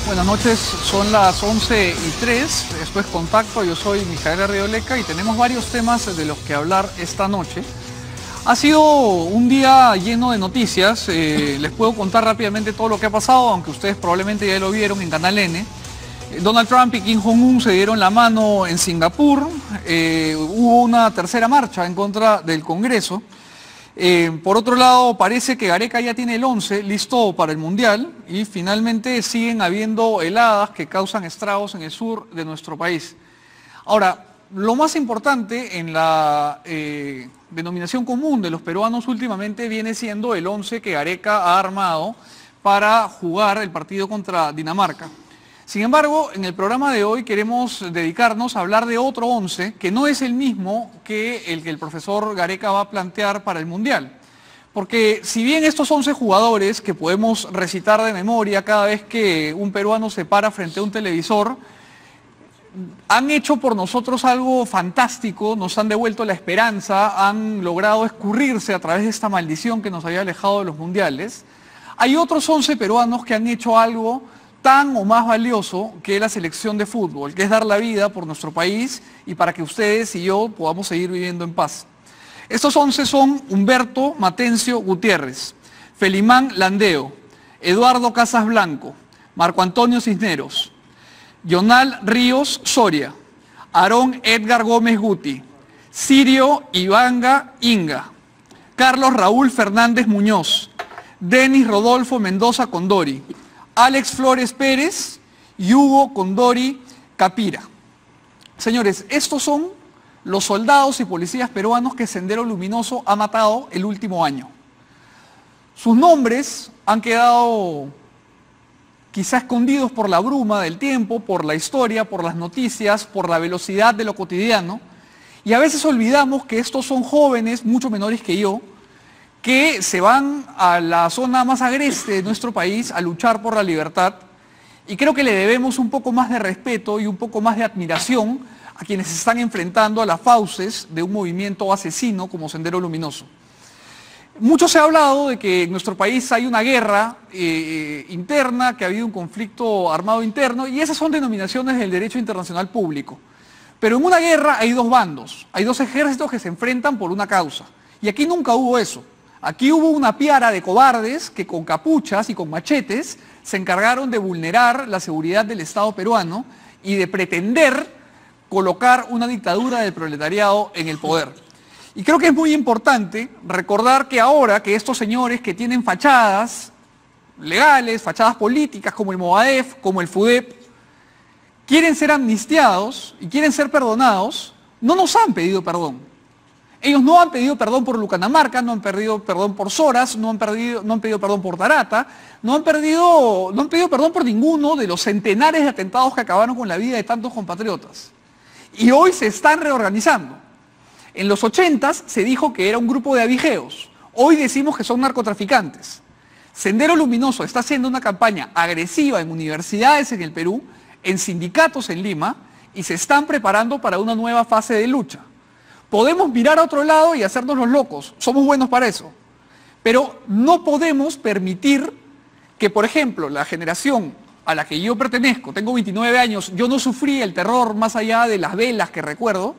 Buenas noches, son las 11:03, esto es Contacto, yo soy Mijael Arrioleca y tenemos varios temas de los que hablar esta noche. Ha sido un día lleno de noticias, les puedo contar rápidamente todo lo que ha pasado, aunque ustedes probablemente ya lo vieron en Canal N. Donald Trump y Kim Jong-un se dieron la mano en Singapur, hubo una tercera marcha en contra del Congreso. Por otro lado, parece que Gareca ya tiene el 11 listo para el Mundial y finalmente siguen habiendo heladas que causan estragos en el sur de nuestro país. Ahora, lo más importante en la denominación común de los peruanos últimamente viene siendo el 11 que Gareca ha armado para jugar el partido contra Dinamarca. Sin embargo, en el programa de hoy queremos dedicarnos a hablar de otro 11 que no es el mismo que el profesor Gareca va a plantear para el Mundial. Porque si bien estos 11 jugadores que podemos recitar de memoria cada vez que un peruano se para frente a un televisor, han hecho por nosotros algo fantástico, nos han devuelto la esperanza, han logrado escurrirse a través de esta maldición que nos había alejado de los mundiales, hay otros 11 peruanos que han hecho algo tan o más valioso que la selección de fútbol, que es dar la vida por nuestro país y para que ustedes y yo podamos seguir viviendo en paz. Estos 11 son Humberto Matencio Gutiérrez, Felimán Landeo, Eduardo Casas Blanco, Marco Antonio Cisneros, Yonal Ríos Soria, Aarón Edgar Gómez Guti, Sirio Ivanga Inga, Carlos Raúl Fernández Muñoz, Denis Rodolfo Mendoza Condori, Alex Flores Pérez y Hugo Condori Capira. Señores, estos son los soldados y policías peruanos que Sendero Luminoso ha matado el último año. Sus nombres han quedado quizá escondidos por la bruma del tiempo, por la historia, por las noticias, por la velocidad de lo cotidiano, y a veces olvidamos que estos son jóvenes mucho menores que yo, que se van a la zona más agreste de nuestro país a luchar por la libertad, y creo que le debemos un poco más de respeto y un poco más de admiración a quienes se están enfrentando a las fauces de un movimiento asesino como Sendero Luminoso. Mucho se ha hablado de que en nuestro país hay una guerra interna, que ha habido un conflicto armado interno, y esas son denominaciones del derecho internacional público. Pero en una guerra hay dos bandos, hay dos ejércitos que se enfrentan por una causa, y aquí nunca hubo eso. Aquí hubo una piara de cobardes que con capuchas y con machetes se encargaron de vulnerar la seguridad del Estado peruano y de pretender colocar una dictadura del proletariado en el poder. Y creo que es muy importante recordar que ahora que estos señores que tienen fachadas legales, fachadas políticas como el Movadef, como el FUDEP, quieren ser amnistiados y quieren ser perdonados, no nos han pedido perdón. Ellos no han pedido perdón por Lucanamarca, no han pedido perdón por Soras, no han pedido perdón por Tarata, no han pedido perdón por ninguno de los centenares de atentados que acabaron con la vida de tantos compatriotas. Y hoy se están reorganizando. En los 80s se dijo que era un grupo de avijeos, hoy decimos que son narcotraficantes. Sendero Luminoso está haciendo una campaña agresiva en universidades en el Perú, en sindicatos en Lima, y se están preparando para una nueva fase de lucha. Podemos mirar a otro lado y hacernos los locos, somos buenos para eso, pero no podemos permitir que, por ejemplo, la generación a la que yo pertenezco, tengo 29 años, yo no sufrí el terror más allá de las velas que recuerdo,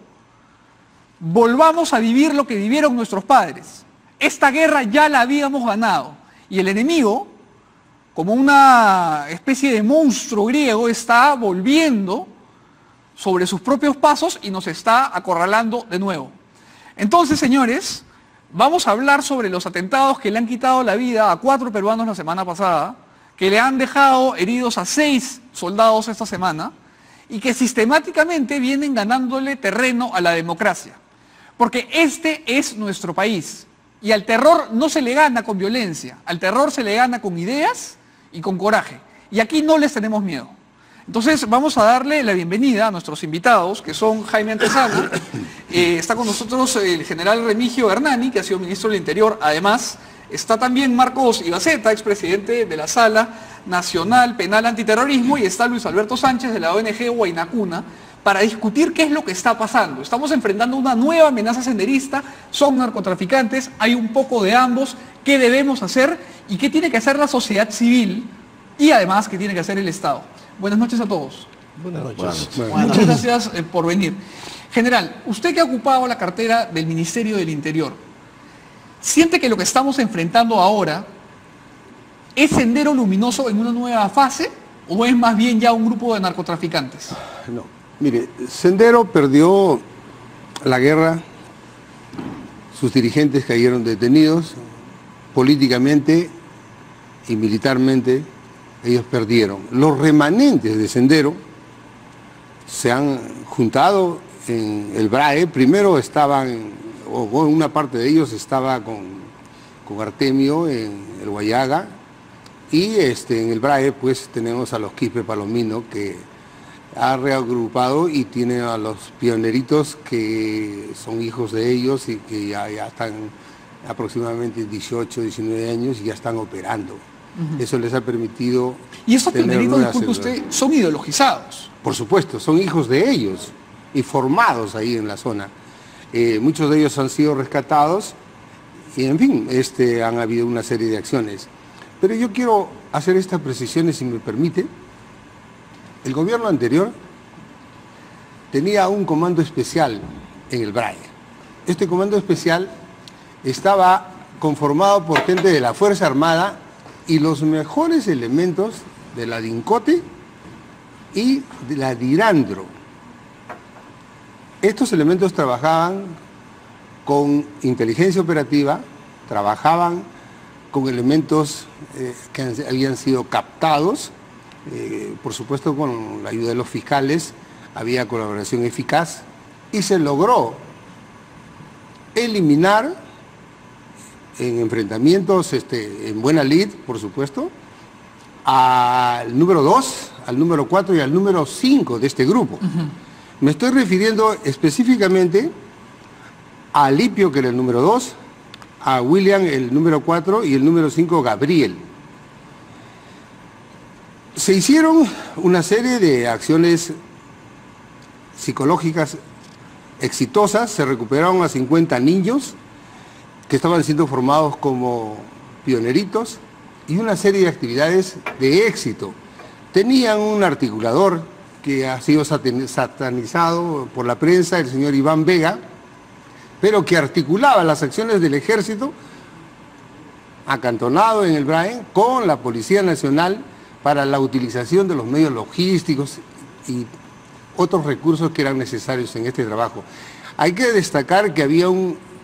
volvamos a vivir lo que vivieron nuestros padres. Esta guerra ya la habíamos ganado y el enemigo, como una especie de monstruo griego, está volviendo sobre sus propios pasos y nos está acorralando de nuevo. Entonces, señores, vamos a hablar sobre los atentados que le han quitado la vida a 4 peruanos la semana pasada, que le han dejado heridos a 6 soldados esta semana y que sistemáticamente vienen ganándole terreno a la democracia. Porque este es nuestro país y al terror no se le gana con violencia, al terror se le gana con ideas y con coraje. Y aquí no les tenemos miedo. Entonces vamos a darle la bienvenida a nuestros invitados, que son Jaime Antezana, está con nosotros el general Remigio Hernani, que ha sido ministro del Interior, además está también Marcos Ibaceta, expresidente de la Sala Nacional Penal Antiterrorismo, y está Luis Alberto Sánchez de la ONG Huayna, para discutir qué es lo que está pasando. Estamos enfrentando una nueva amenaza senderista, son narcotraficantes, hay un poco de ambos, qué debemos hacer y qué tiene que hacer la sociedad civil y además que tiene que hacer el Estado. Buenas noches a todos. Buenas noches. Muchas gracias por venir. General, usted que ha ocupado la cartera del Ministerio del Interior, ¿siente que lo que estamos enfrentando ahora es Sendero Luminoso en una nueva fase o es más bien ya un grupo de narcotraficantes? No, mire, Sendero perdió la guerra, sus dirigentes cayeron detenidos, políticamente y militarmente ellos perdieron. Los remanentes de Sendero se han juntado en el BRAE. Primero estaban, o una parte de ellos estaba con Artemio en el Guayaga, y en el BRAE pues tenemos a los Quispe Palomino, que ha reagrupado y tiene a los pioneritos que son hijos de ellos y que ya están aproximadamente 18, 19 años y ya están operando. Eso les ha permitido... Y esos pioneritos, disculpe usted, son ideologizados. Por supuesto, son hijos de ellos y formados ahí en la zona. Muchos de ellos han sido rescatados y, en fin, han habido una serie de acciones. Pero yo quiero hacer estas precisiones, si me permite. El gobierno anterior tenía un comando especial en el BRAE. Este comando especial estaba conformado por gente de la Fuerza Armada y los mejores elementos de la DINCOTE y de la DIRANDRO. Estos elementos trabajaban con inteligencia operativa, trabajaban con elementos que habían sido captados, por supuesto con la ayuda de los fiscales, había colaboración eficaz y se logró eliminar en enfrentamientos en buena lid, por supuesto, al número 2, al número 4 y al número 5 de este grupo. Me estoy refiriendo específicamente a Alipio, que era el número 2, a William, el número 4, y el número 5, Gabriel. Se hicieron una serie de acciones psicológicas exitosas, se recuperaron a 50 niños que estaban siendo formados como pioneritos y una serie de actividades de éxito. Tenían un articulador que ha sido satanizado por la prensa, el señor Iván Vega, pero que articulaba las acciones del ejército acantonado en el BRAE con la Policía Nacional para la utilización de los medios logísticos y otros recursos que eran necesarios en este trabajo. Hay que destacar que había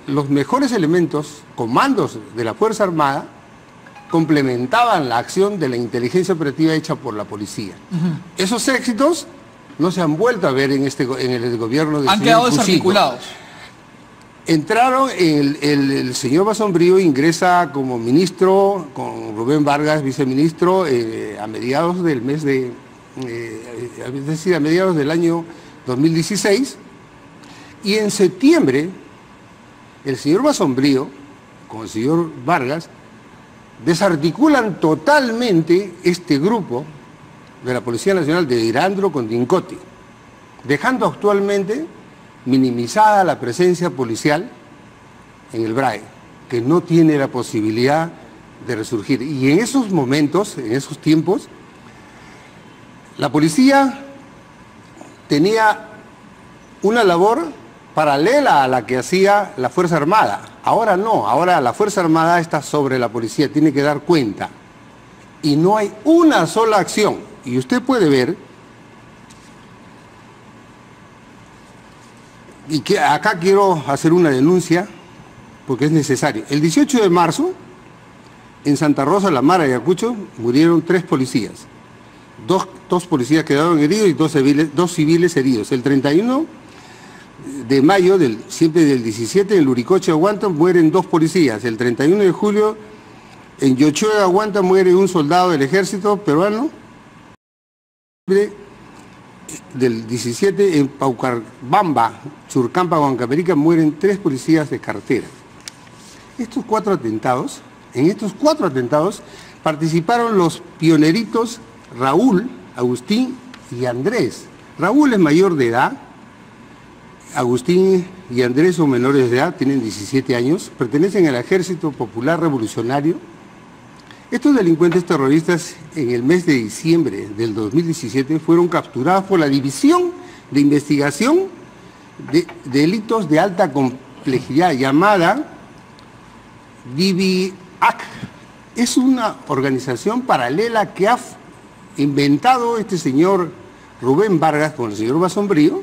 los mejores elementos, comandos de la Fuerza Armada, complementaban la acción de la inteligencia operativa hecha por la policía. Esos éxitos no se han vuelto a ver en el gobierno de han quedado desarticulados. Entraron, el señor Basombrío ingresa como ministro, con Rubén Vargas, viceministro, a mediados del mes de, es decir, a mediados del año 2016, y en septiembre el señor Basombrío, con el señor Vargas, desarticulan totalmente este grupo de la Policía Nacional de Dirandro con DINCOTE, dejando actualmente minimizada la presencia policial en el BRAE, que no tiene la posibilidad de resurgir. Y en esos momentos, en esos tiempos, la policía tenía una labor paralela a la que hacía la Fuerza Armada. Ahora no, ahora la Fuerza Armada está sobre la policía, tiene que dar cuenta. Y no hay una sola acción. Y usted puede ver, y que acá quiero hacer una denuncia, porque es necesario. El 18 de marzo, en Santa Rosa, La Mara y Ayacucho, murieron 3 policías. Dos policías quedaron heridos y dos civiles heridos. El 31 de mayo, siempre del 17, en Luricoche, Aguanta, mueren 2 policías. El 31 de julio, en Yochoa, Aguanta, muere un soldado del ejército peruano. Del 17, en Paucarbamba, Churcampa, Huancavelica, mueren 3 policías de cartera. En estos 4 atentados participaron los pioneritos Raúl, Agustín y Andrés. Raúl es mayor de edad, Agustín y Andrés son menores de edad, tienen 17 años, pertenecen al Ejército Popular Revolucionario Estos delincuentes terroristas en el mes de diciembre del 2017 fueron capturados por la División de Investigación de Delitos de Alta Complejidad llamada DIVIAC. Es una organización paralela que ha inventado este señor Rubén Vargas con el señor Basombrío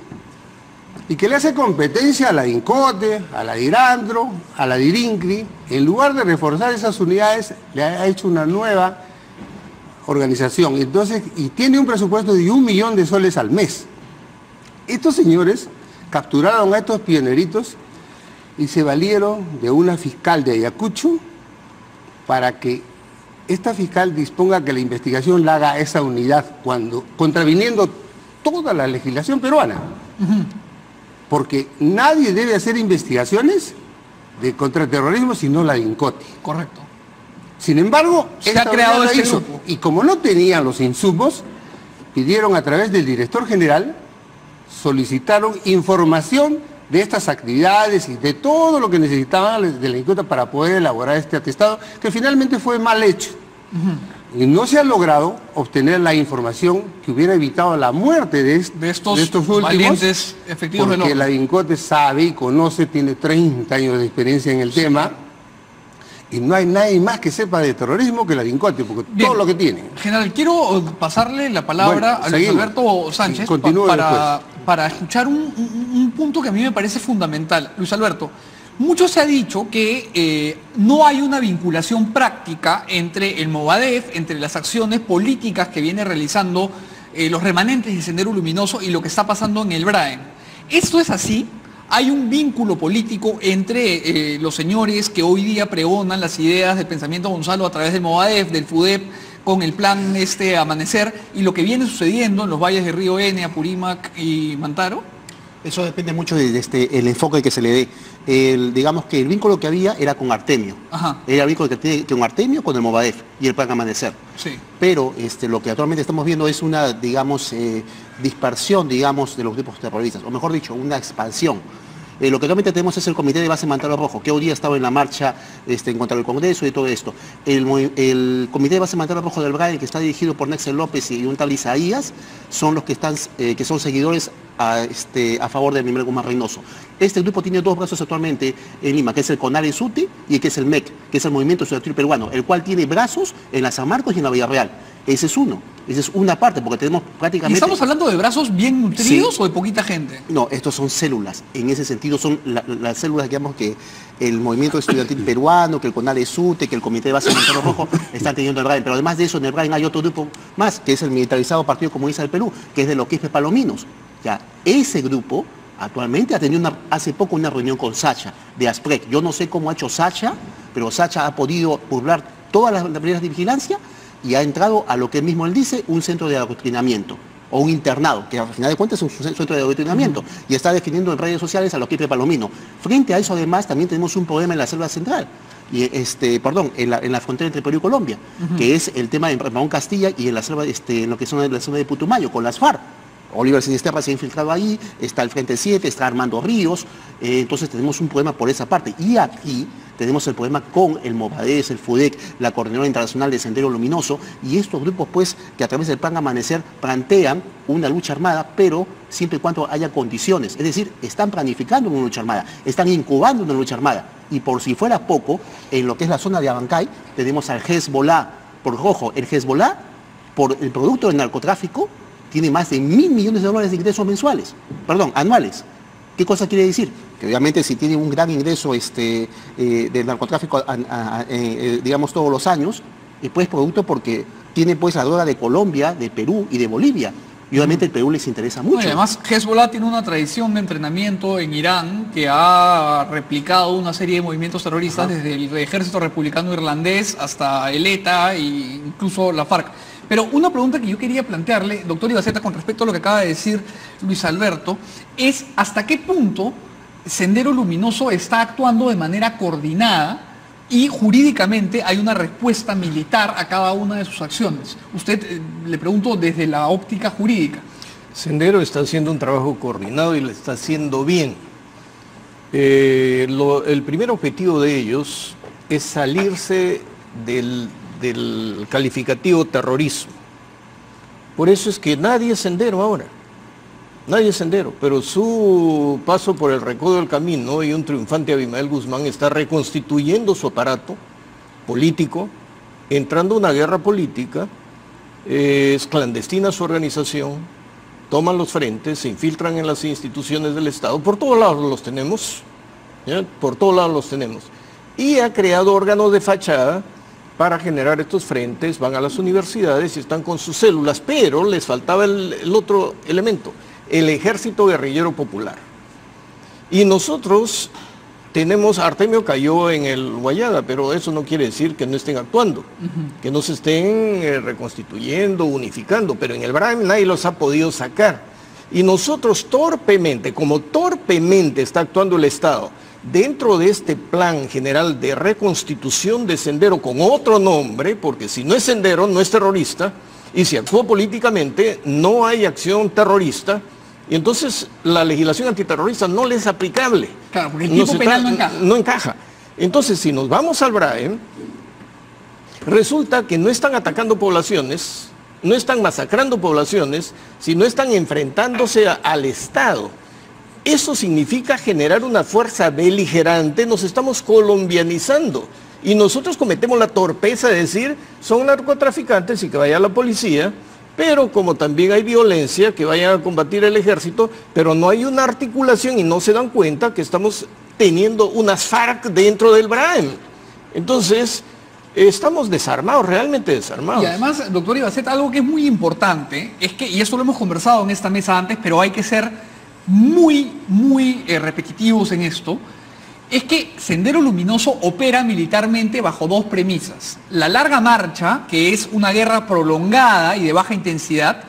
y que le hace competencia a la DINCOTE, a la DIRANDRO, a la DIRINCRI. En lugar de reforzar esas unidades, le ha hecho una nueva organización. Entonces, y tiene un presupuesto de 1 millón de soles al mes. Estos señores capturaron a estos pioneritos y se valieron de una fiscal de Ayacucho para que esta fiscal disponga que la investigación la haga esa unidad cuando contraviniendo toda la legislación peruana. Porque nadie debe hacer investigaciones de contraterrorismo sino la DINCOTE. Correcto. Sin embargo, se ha creado este grupo. Y como no tenían los insumos, pidieron a través del director general, solicitaron información de estas actividades y de todo lo que necesitaban de la DINCOTE para poder elaborar este atestado, que finalmente fue mal hecho. Y no se ha logrado obtener la información que hubiera evitado la muerte de estos últimos, valientes efectivos del porque orden. la DINCOTE sabe y conoce, tiene 30 años de experiencia en el tema, y no hay nadie más que sepa de terrorismo que la DINCOTE, porque Bien. todo lo que tiene. General, quiero pasarle la palabra a Luis Alberto Sánchez para escuchar un punto que a mí me parece fundamental. Luis Alberto, mucho se ha dicho que no hay una vinculación práctica entre el Movadef, entre las acciones políticas que viene realizando los remanentes del Sendero Luminoso y lo que está pasando en el BRAEN. ¿Esto es así? ¿Hay un vínculo político entre los señores que hoy día pregonan las ideas del pensamiento Gonzalo a través del Movadef, del FUDEP, con el plan Amanecer y lo que viene sucediendo en los valles de Río N, Apurímac y Mantaro? Eso depende mucho de el enfoque que se le dé. Digamos que el vínculo que había era con Artemio. Ajá. Era el vínculo que tiene con Artemio, con el Movadef y el plan Amanecer. Sí. Pero lo que actualmente estamos viendo es una, digamos, dispersión, digamos, de los grupos terroristas, o mejor dicho, una expansión. Lo que realmente tenemos es el Comité de Base Mantaro Rojo, que hoy día estaba en la marcha en contra del Congreso y todo esto. El Comité de Base Mantaro Rojo del BRAEN, que está dirigido por Nexel López y un tal Isaías, son los que están, que son seguidores a favor de Miguel Guzmán Reynoso. Este grupo tiene dos brazos actualmente en Lima, que es el CONARE SUTE y que es el MEC, que es el Movimiento Estudiantil Peruano, el cual tiene brazos en la San Marcos y en la Villarreal. Ese es uno, esa es una parte, porque tenemos prácticamente... ¿Y estamos hablando de brazos bien nutridos Sí. o de poquita gente? No, estos son células. En ese sentido son las células, digamos, que el Movimiento Estudiantil Peruano, que el CONARE SUTE, que el Comité de Base Mantaro Rojo están teniendo el BRAEN. Pero además de eso, en el BRAEN hay otro grupo más, que es el militarizado Partido Comunista del Perú, que es de los Quispe Palominos. Ya, ese grupo actualmente ha tenido hace poco una reunión con Sacha de ASPREC. Yo no sé cómo ha hecho Sacha, pero Sacha ha podido burlar todas las medidas de vigilancia y ha entrado a lo que mismo él dice, un centro de adoctrinamiento o un internado, que al final de cuentas es un centro de adoctrinamiento, y está definiendo en redes sociales a los Quispe Palomino. Frente a eso, además, también tenemos un problema en la selva central, y en la frontera entre Perú y Colombia, que es el tema de Ramón Castilla y en la selva, en lo que son la zona de Putumayo, con las FARC. Oliver Sinisterra se ha infiltrado ahí, está el Frente 7, está Armando Ríos, entonces tenemos un problema por esa parte. Y aquí tenemos el problema con el Movadef, el FUDEC, la Coordinadora Internacional de Sendero Luminoso, y estos grupos, pues, que a través del Plan Amanecer plantean una lucha armada, pero siempre y cuando haya condiciones. Es decir, están planificando una lucha armada, están incubando una lucha armada. Y por si fuera poco, en lo que es la zona de Abancay, tenemos al Hezbollah. Ojo, el Hezbollah, por el producto del narcotráfico, tiene más de $1.000 millones de ingresos mensuales, anuales. ¿Qué cosa quiere decir? Que obviamente si tiene un gran ingreso del narcotráfico, digamos, todos los años, pues producto porque tiene pues la droga de Colombia, de Perú y de Bolivia. Y obviamente el Perú les interesa mucho. No, y además, Hezbollah tiene una tradición de entrenamiento en Irán que ha replicado una serie de movimientos terroristas desde el ejército republicano irlandés hasta el ETA e incluso la FARC. Pero una pregunta que yo quería plantearle, doctor Ibaceta, con respecto a lo que acaba de decir Luis Alberto, es hasta qué punto Sendero Luminoso está actuando de manera coordinada y jurídicamente hay una respuesta militar a cada una de sus acciones. Usted, le pregunto desde la óptica jurídica. Sendero está haciendo un trabajo coordinado y lo está haciendo bien. El primer objetivo de ellos es salirse del calificativo terrorismo. Por eso es que nadie es sendero ahora. Nadie es sendero, pero su paso por el recodo del camino y un triunfante Abimael Guzmán está reconstituyendo su aparato político, entrando a una guerra política, es clandestina su organización, toman los frentes, se infiltran en las instituciones del Estado, por todos lados los tenemos, ¿ya? Por todos lados los tenemos, y ha creado órganos de fachada para generar estos frentes, van a las universidades y están con sus células, pero les faltaba el otro elemento, el Ejército Guerrillero Popular. Y nosotros tenemos, Artemio cayó en el Guayaga, pero eso no quiere decir que no estén actuando, que no se estén reconstituyendo, unificando, pero en el Braem nadie los ha podido sacar. Y nosotros torpemente, como torpemente está actuando el Estado, dentro de este plan general de reconstitución de Sendero con otro nombre, porque si no es Sendero, no es terrorista, y si actúa políticamente, no hay acción terrorista, y entonces la legislación antiterrorista no le es aplicable. Claro, porque el tipo penal no encaja. No encaja. Entonces, si nos vamos al Braem, resulta que no están atacando poblaciones, no están masacrando poblaciones, sino están enfrentándose al Estado. Eso significa generar una fuerza beligerante, nos estamos colombianizando. Y nosotros cometemos la torpeza de decir, son narcotraficantes y que vaya la policía, pero como también hay violencia, que vayan a combatir el ejército, pero no hay una articulación y no se dan cuenta que estamos teniendo unas FARC dentro del Braem. Entonces, estamos desarmados, realmente desarmados. Y además, doctor Ibaceta, algo que es muy importante, es que, y eso lo hemos conversado en esta mesa antes, pero hay que ser muy repetitivos en esto, es que Sendero Luminoso opera militarmente bajo dos premisas. La larga marcha, que es una guerra prolongada y de baja intensidad.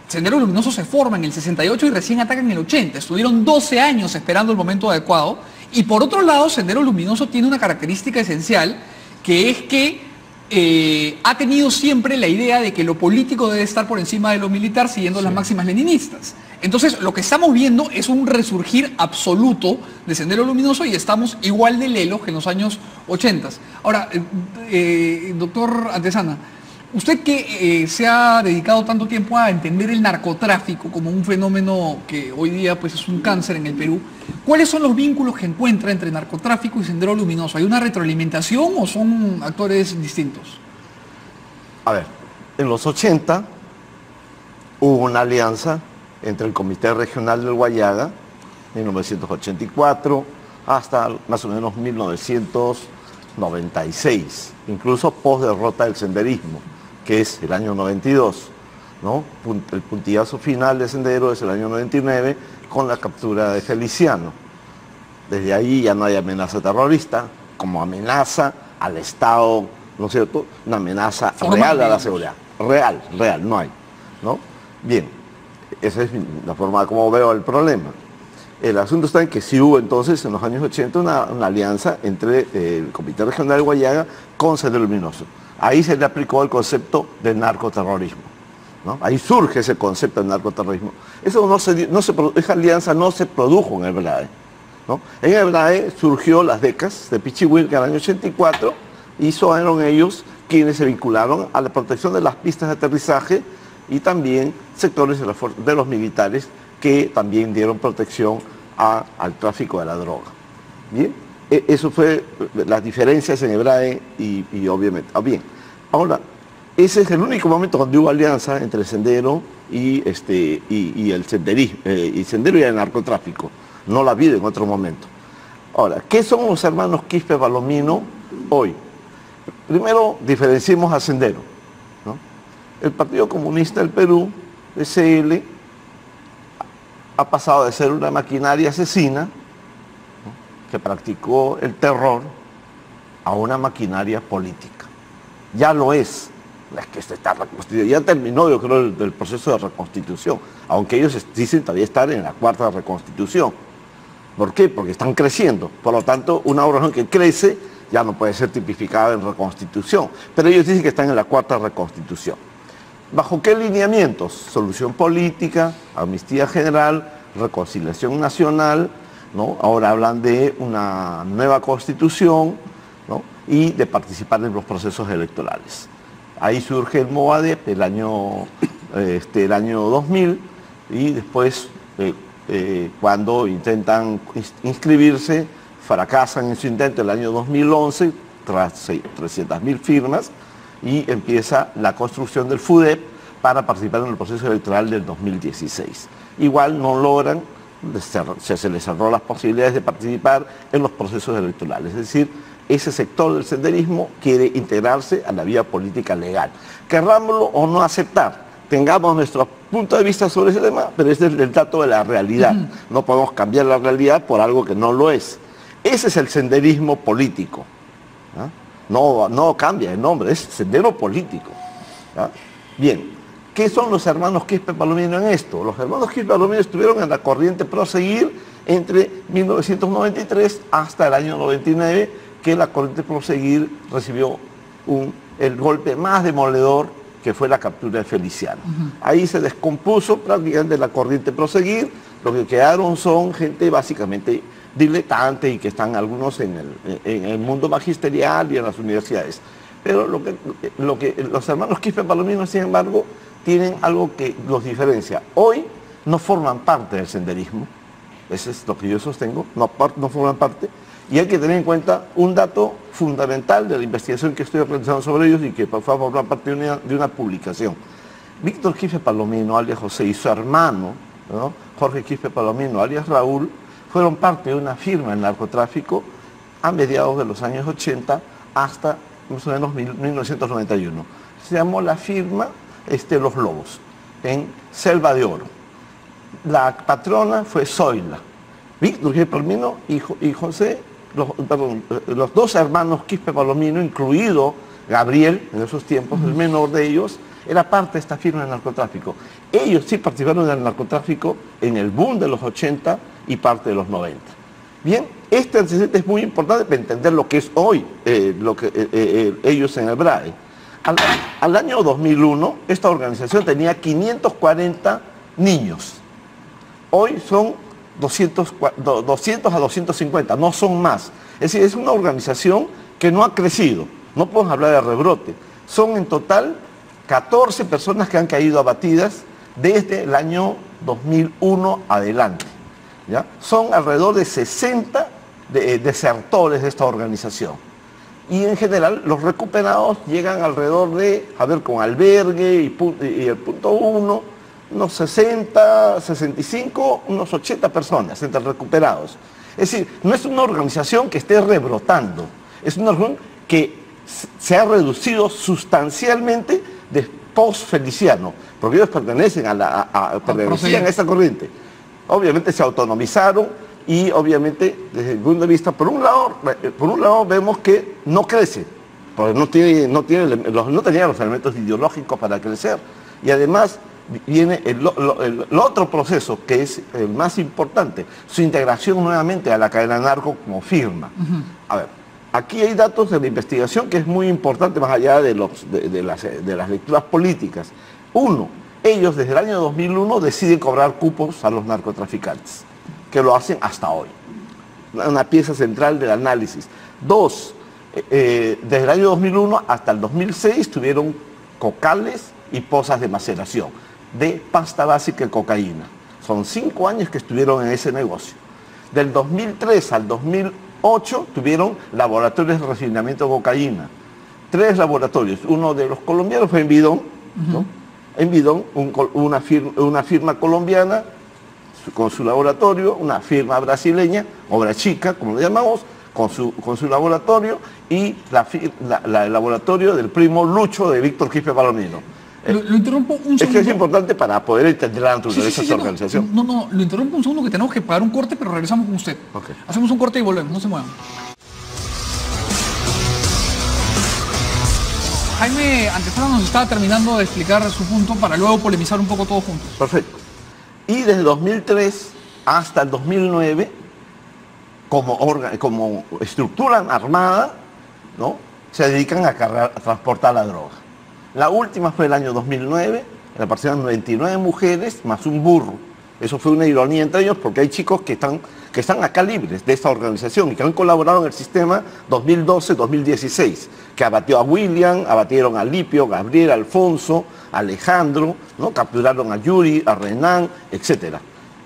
Sendero Luminoso se forma en el 68 y recién ataca en el 80. Estuvieron 12 años esperando el momento adecuado. Y por otro lado, Sendero Luminoso tiene una característica esencial, que es que ha tenido siempre la idea de que lo político debe estar por encima de lo militar, siguiendo las máximas leninistas. Entonces, lo que estamos viendo es un resurgir absoluto de Sendero Luminoso y estamos igual de lelos que en los años 80. Ahora, doctor Antezana, usted que se ha dedicado tanto tiempo a entender el narcotráfico como un fenómeno que hoy día pues, es un cáncer en el Perú, ¿cuáles son los vínculos que encuentra entre narcotráfico y Sendero Luminoso? ¿Hay una retroalimentación o son actores distintos? A ver, en los 80 hubo una alianza entre el Comité Regional del Guayaga, 1984, hasta más o menos 1996, incluso post-derrota del senderismo, que es el año 92, ¿no? El puntillazo final de Sendero es el año 99, con la captura de Feliciano. Desde ahí ya no hay amenaza terrorista, como amenaza al Estado, ¿no es cierto? Una amenaza real a la seguridad. Real, no hay, ¿no? Bien. Esa es la forma como veo el problema. El asunto está en que sí hubo entonces en los años 80 una alianza entre el Comité Regional de Guayaga con Sendero Luminoso. Ahí se le aplicó el concepto de narcoterrorismo, ¿no? Ahí surge ese concepto de narcoterrorismo. Esa alianza no se produjo en el BLAE, ¿no? En el BLAE surgió las DECAS de Pichihuilca en el año 84 y fueron ellos quienes se vincularon a la protección de las pistas de aterrizaje y también sectores de los militares que también dieron protección al tráfico de la droga. Bien, eso fue las diferencias en el BRAE y obviamente. Bien, ahora, ese es el único momento donde hubo alianza entre el Sendero y el senderismo, y Sendero y el narcotráfico. No la ha habido en otro momento. Ahora, ¿qué son los hermanos Quispe Palomino hoy? Primero, diferenciemos a Sendero. El Partido Comunista del Perú, SL, ha pasado de ser una maquinaria asesina, ¿no?, que practicó el terror, a una maquinaria política. Ya lo es. Es que está reconstituido. Ya terminó, yo creo, el proceso de reconstitución, aunque ellos dicen todavía estar en la cuarta reconstitución. ¿Por qué? Porque están creciendo. Por lo tanto, una organización que crece ya no puede ser tipificada en reconstitución. Pero ellos dicen que están en la cuarta reconstitución. ¿Bajo qué lineamientos? Solución política, amnistía general, reconciliación nacional, ¿no? Ahora hablan de una nueva constitución, ¿no?, y de participar en los procesos electorales. Ahí surge el Movadep el año 2000 y después cuando intentan inscribirse, fracasan en su intento el año 2011 tras 300.000 firmas y empieza la construcción del FUDEP para participar en el proceso electoral del 2016. Igual no logran, se les cerró las posibilidades de participar en los procesos electorales. Es decir, ese sector del senderismo quiere integrarse a la vía política legal. Querrámoslo o no aceptar, tengamos nuestro punto de vista sobre ese tema, pero ese es el dato de la realidad. No podemos cambiar la realidad por algo que no lo es. Ese es el senderismo político. No cambia el nombre, es sendero político. Bien, ¿qué son los hermanos Quispe Palomino en esto? Los hermanos Quispe Palomino estuvieron en la corriente Proseguir entre 1993 hasta el año 99, que la corriente Proseguir recibió el golpe más demoledor, que fue la captura de Feliciano. Ahí se descompuso prácticamente la corriente Proseguir, lo que quedaron son gente básicamente diletante y que están algunos en el mundo magisterial y en las universidades. Pero los hermanos Quispe Palomino, sin embargo, tienen algo que los diferencia. Hoy no forman parte del senderismo, eso es lo que yo sostengo, no forman parte, y hay que tener en cuenta un dato fundamental de la investigación que estoy realizando sobre ellos y que va a formar parte de una publicación. Víctor Quispe Palomino, alias José, y su hermano, ¿no?, Jorge Quispe Palomino, alias Raúl, fueron parte de una firma en narcotráfico a mediados de los años 80 hasta más o menos 1991. Se llamó la firma Los Lobos, en Selva de Oro. La patrona fue Zoila. Víctor Quispe Palomino y José, los dos hermanos Quispe Palomino, incluido Gabriel, en esos tiempos, el menor de ellos, era parte de esta firma de narcotráfico. Ellos sí participaron del narcotráfico en el boom de los 80 y parte de los 90. Bien, este antecedente es muy importante para entender lo que es hoy ellos en el BRAE. Al año 2001, esta organización tenía 540 niños. Hoy son 200 a 250, no son más. Es decir, es una organización que no ha crecido. No podemos hablar de rebrote. Son en total 14 personas que han caído abatidas desde el año 2001 adelante. ¿Ya? Son alrededor de 60 desertores de esta organización. Y en general los recuperados llegan alrededor de, con albergue y el punto 1, unos 60, 65, unos 80 personas entre recuperados. Es decir, no es una organización que esté rebrotando, es una organización que se ha reducido sustancialmente de post-Feliciano, porque ellos pertenecían a esta corriente. Obviamente se autonomizaron y obviamente desde el punto de vista, por un lado vemos que no crece, porque no tenía los elementos ideológicos para crecer, y además viene el otro proceso que es el más importante, su integración nuevamente a la cadena narco como firma. A ver, aquí hay datos de la investigación que es muy importante más allá de las lecturas políticas. Uno, ellos desde el año 2001 deciden cobrar cupos a los narcotraficantes, que lo hacen hasta hoy. Una pieza central del análisis. Dos, desde el año 2001 hasta el 2006 tuvieron cocales y pozas de maceración de pasta básica y cocaína. Son 5 años que estuvieron en ese negocio. Del 2003 al 2008 tuvieron laboratorios de refinamiento de cocaína. 3 laboratorios. Uno de los colombianos fue en Bidón, ¿no? En Bidón, una firma colombiana con su laboratorio, una firma brasileña, Obra Chica, como lo llamamos, con su laboratorio, y el laboratorio del primo Lucho de Víctor Quispe Palomino. Lo interrumpo un segundo. Es que es importante para poder entender la naturaleza de esta organización. No, lo interrumpo un segundo que tenemos que pagar un corte, pero regresamos con usted. Okay. Hacemos un corte y volvemos, no se muevan. Jaime Antezana nos estaba terminando de explicar su punto para luego polemizar un poco todos juntos. Perfecto. Y desde 2003 hasta el 2009, como estructura armada, ¿no?, se dedican a transportar la droga. La última fue el año 2009, participaron 99 mujeres más un burro. Eso fue una ironía entre ellos porque hay chicos que están acá libres de esta organización y que han colaborado en el sistema 2012-2016, que abatió a William, abatieron a Lipio, Gabriel, Alfonso, Alejandro, ¿no? Capturaron a Yuri, a Renan, etc.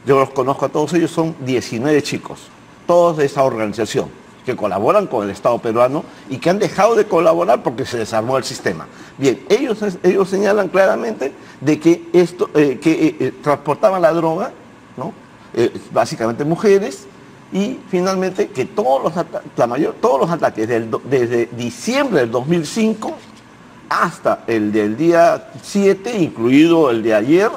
Yo los conozco a todos ellos, son 19 chicos, todos de esa organización, que colaboran con el Estado peruano y que han dejado de colaborar porque se desarmó el sistema. Bien, ellos señalan claramente de que transportaban la droga, ¿no? Básicamente mujeres, y finalmente que todos los ataques desde diciembre del 2005 hasta el del día 7, incluido el de ayer,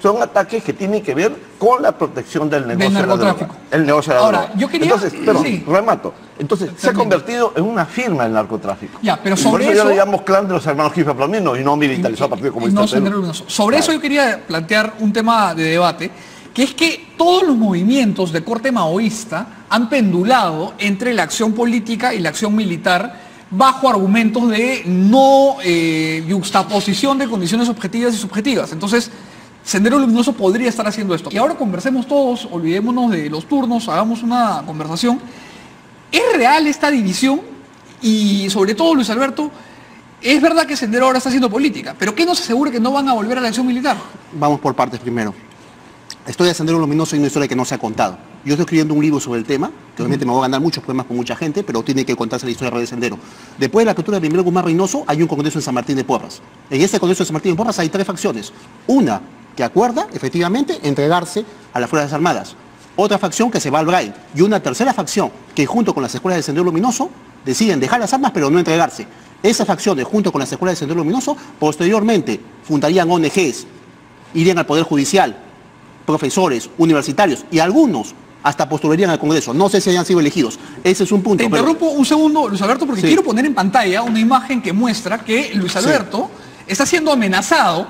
son ataques que tienen que ver con la protección del negocio de la droga. El negocio de la droga. Yo quería... Entonces, remato. Entonces, se ha convertido en una firma del narcotráfico. Ya, pero sobre eso... Por eso le llamamos clan de los hermanos Quispe Palomino y no militarizado Partido Comunista del Perú. Sobre eso yo quería plantear un tema de debate, que es que todos los movimientos de corte maoísta han pendulado entre la acción política y la acción militar bajo argumentos de no yuxtaposición de condiciones objetivas y subjetivas. Entonces, Sendero Luminoso podría estar haciendo esto. Y ahora conversemos todos, olvidémonos de los turnos, hagamos una conversación. ¿Es real esta división? Y sobre todo, Luis Alberto, es verdad que Sendero ahora está haciendo política, pero ¿qué nos asegura que no van a volver a la acción militar? Vamos por partes primero. La historia de Sendero Luminoso es una historia que no se ha contado. Yo estoy escribiendo un libro sobre el tema, que obviamente me va a ganar muchos problemas con mucha gente, pero tiene que contarse la historia de Sendero. Después de la captura de Miguel Guzmán Reynoso, hay un congreso en San Martín de Porras. En este congreso de San Martín de Porras hay 3 facciones. Una que acuerda, efectivamente, entregarse a las Fuerzas Armadas. Otra facción que se va al Braille. Y una tercera facción que, junto con las escuelas de Sendero Luminoso, deciden dejar las armas pero no entregarse. Esas facciones, junto con las escuelas de Sendero Luminoso, posteriormente fundarían ONGs, irían al Poder Judicial, profesores, universitarios y algunos hasta postularían al Congreso. No sé si hayan sido elegidos. Ese es un punto. Te interrumpo un segundo, Luis Alberto, porque quiero poner en pantalla una imagen que muestra que Luis Alberto está siendo amenazado